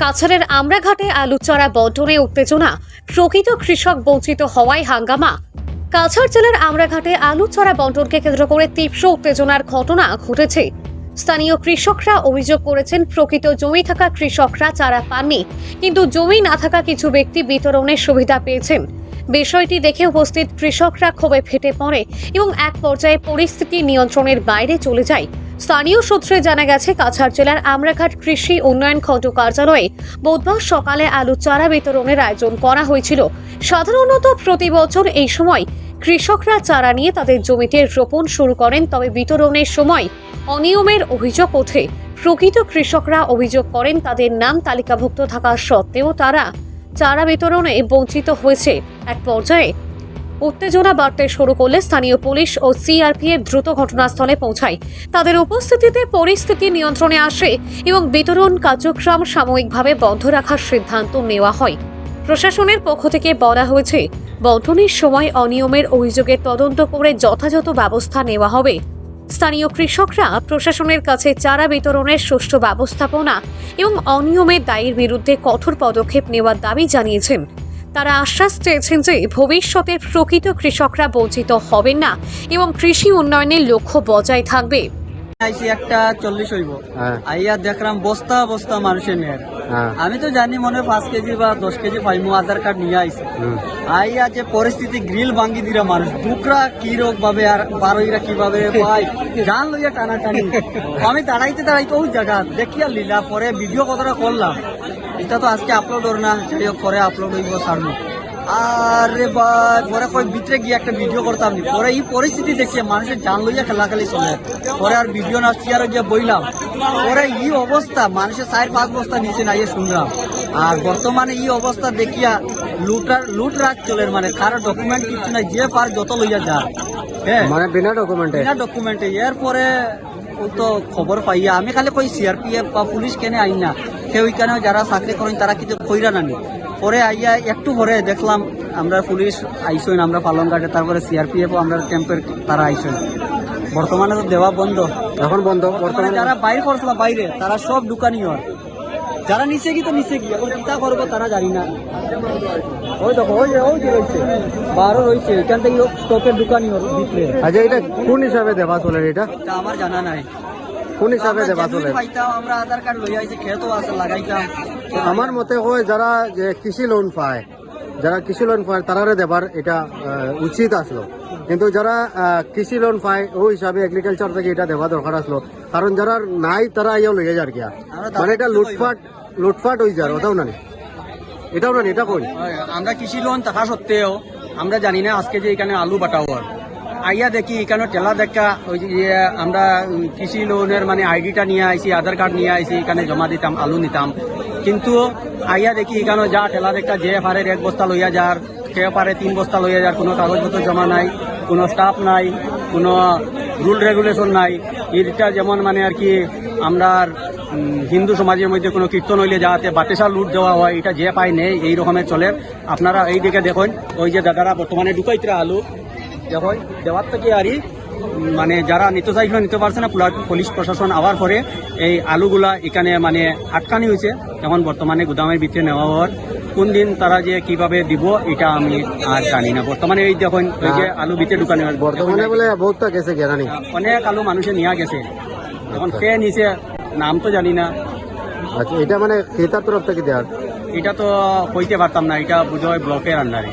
কাছাড়ের আমরাঘাটে আলু চারা বন্টনে উত্তেজনা, প্রকৃত কৃষক বঞ্চিত হওয়ায় হাঙ্গামা। কাছাড় জেলার আমরাঘাটে আলু চারা বন্টনকে কেন্দ্র করে তীব্র উত্তেজনার ঘটনা ঘটেছে। স্থানীয় কৃষকরা অভিযোগ করেছেন, প্রকৃত জমি থাকা কৃষকরা চারা পাননি, কিন্তু জমি না থাকা কিছু ব্যক্তি বিতরণের সুবিধা পেয়েছেন। বিষয়টি দেখে উপস্থিত কৃষকরা ক্ষোভে ফেটে পড়ে এবং এক পর্যায়ে পরিস্থিতি নিয়ন্ত্রণের বাইরে চলে যায়। স্থানীয় সূত্রে জানা গেছে, কাছাড় জেলার আমরাঘাট কৃষি উন্নয়ন খণ্ড কার্যালয়ে বুধবার সকালে আলু চারা বিতরণের আয়োজন করা হয়েছিল। সাধারণত প্রতি বছর এই সময় কৃষকরা চারা নিয়ে তাদের জমিতে রোপণ শুরু করেন, তবে বিতরণের সময় অনিয়মের অভিযোগ ওঠে। প্রকৃত কৃষকরা অভিযোগ করেন, তাদের নাম তালিকাভুক্ত থাকা সত্ত্বেও তারা চারা বিতরণে বঞ্চিত হয়েছে। এক পর্যায়ে উত্তেজনা বাড়তে শুরু করলে স্থানীয় পুলিশ ও সিআরপিএফ দ্রুত ঘটনাস্থলে পৌঁছায়। তাদের উপস্থিতিতে পরিস্থিতি নিয়ন্ত্রণে আসে এবং বিতরণ কার্যক্রম সাময়িকভাবে বন্ধ রাখার সিদ্ধান্ত নেওয়া হয়। প্রশাসনের পক্ষ থেকে বলা হয়েছে, বন্টনের সময় অনিয়মের অভিযোগের তদন্ত করে যথাযথ ব্যবস্থা নেওয়া হবে। স্থানীয় কৃষকরা প্রশাসনের কাছে চারা বিতরণের সুষ্ঠু ব্যবস্থাপনা এবং অনিয়মের দায়ের বিরুদ্ধে কঠোর পদক্ষেপ নেওয়ার দাবি জানিয়েছেন। তারা আশ্বাস চেয়েছেন যে ভবিষ্যতে প্রকৃত কৃষকরা বঞ্চিত হবেন না এবং কৃষি উন্নয়নের লক্ষ্য বজায় থাকবে। আইসি একটা 40 হইব, আইয়া দেখলাম বস্তা বস্তা মানুষের নেয়ার। আমি তো জানি মনে 5 কেজি বা 10 কেজি পাইমু, আধার কার্ড নিয়ে আইসি। আইয়া যে পরিস্থিতি, গ্রিল ভাঙ্গি দিরা মানুষ দুকরা কি রোগ ভাবে আর বারোইরা কিভাবে পাই জান লইয়া টানাটানি। আমি দাঁড়াইতে ওই জায়গা দেখিয়া লীলা, পরে ভিডিও কতটা করলাম। এটা তো আজকে আপলোড ওর না, যাই হোক পরে আপলোড হইব সারমু। আরে পরে কই ভিতরে গিয়ে একটা ভিডিও করতাম নি, পরে এই পরিস্থিতি দেখিয়ে মানুষের জান লইয়া খেলাখালি চলে। পরে আর ভিডিও না চেয়ারে গিয়ে বইলাম, পরে এই অবস্থা মানুষের 4-5 বস্তা নিচে নাইয়ে শুনলাম। আর বর্তমানে এই অবস্থা দেখিয়া লুট রাজ চলে, মানে কারো ডকুমেন্ট কিছু নাই, যে পার যত লইয়া যা, হ্যাঁ মানে বিনা ডকুমেন্টে। এরপরে ওই তো খবর পাইয়া আমি খালি কই সিআরপিএফ বা পুলিশ কেনে আইন না, কেউ ওইখানে যারা চাকরি করেন তারা কিছু কইরা নানি। পরে আইয়া একটু পরে দেখলাম আমরা পুলিশ আইসইন, আমরা পালনঘাটে, তারপরে সিআরপিএফ আমরা ক্যাম্পের তারা আইসইন। বর্তমানে তো দেওয়া বন্ধ, এখন বন্ধ। বর্তমানে যারা বাইরে করছিল বাইরে, তারা সব দোকানি হয়, যারা নিচে গিয়ে তো নিচে গিয়ে এখন চিন্তা করবো তারা জানি না। ওই দেখো ওই যে রয়েছে বারো রয়েছে, এখান থেকে স্টকের দোকানি ভিতরে। আচ্ছা, এটা কোন হিসাবে দেওয়া চলে? এটা আমার জানা নাই কোন হিসাবে দেওয়া চলে। আমরা আধার কার্ড লইয়া আইছি, খেতেও আছে লাগাইতাম। আমার মতে হয় যারা যে কৃষি লোন পায়, তারারে দেবার এটা উচিত আসলো, কিন্তু যারা কৃষি লোন পায় ওই হিসাবে এগ্রিকালচার থেকে এটা দেওয়া দরকার আসলো, কারণ যারা নাই তারা ইয়া লইয়া যার গিয়া, মানে এটা লুটফাট হয়ে যার। এটাও না এটা কই আমরা কৃষি লোন থাকা সত্ত্বেও আমরা জানি না আজকে যে এখানে আলু বাটাওয়ার আইয়া দেখি এখানে টেলা দেখা, ওই যে আমরা কৃষি লোনের মানে আইডিটা নিয়ে আইসি, আধার কার্ড নিয়ে আইসি, এখানে জমা দিতাম, আলু নিতাম। কিন্তু আইয়া দেখি এখানে যা টেলা দেখা, যে পারে 1 বস্তা লইয়া যার, কে পারে 3 বস্তা লইয়া যার, কোনো কাগজপত্র জমা নাই, কোনো স্টাফ নাই, কোনো রুল রেগুলেশন নাই। এটা যেমন মানে আর কি আমরা হিন্দু সমাজের মধ্যে কোনো কীর্তন হইলে যাতে বাতেসা লুট দেওয়া হয়, এটা যে পায় নেই, এই রকমের চলে। আপনারা এই দিকে দেখুন, ওই যে দাদারা বর্তমানে ঢুকাইতরা আলু দেখুন দেওয়ার থেকে আরই মানে যারা নিতে চাইছিল নিতে পারছে না, পুলিশ প্রশাসন আবার পরে এই আলুগুলা এখানে মানে আটকানি হয়েছে। এখন বর্তমানে গুদামের ভিতরে নেওয়া হওয়ার, কোন দিন তারা যে কিভাবে দিব এটা আমি আর জানি না। বর্তমানে এই দেখুন ওই যে আলু ভিতরে ঢুকানি বর্তমানে বলে বহুত গেছে, অনেক আলু মানুষে নিয়ে গেছে। এখন কে নিচে নাম তো জানি না। আচ্ছা, এটা মানে ক্রেতার তরফ থেকে দেওয়ার, এটা তো কইতে পারতাম না, এটা বুঝো ব্লকের আন্ডারে।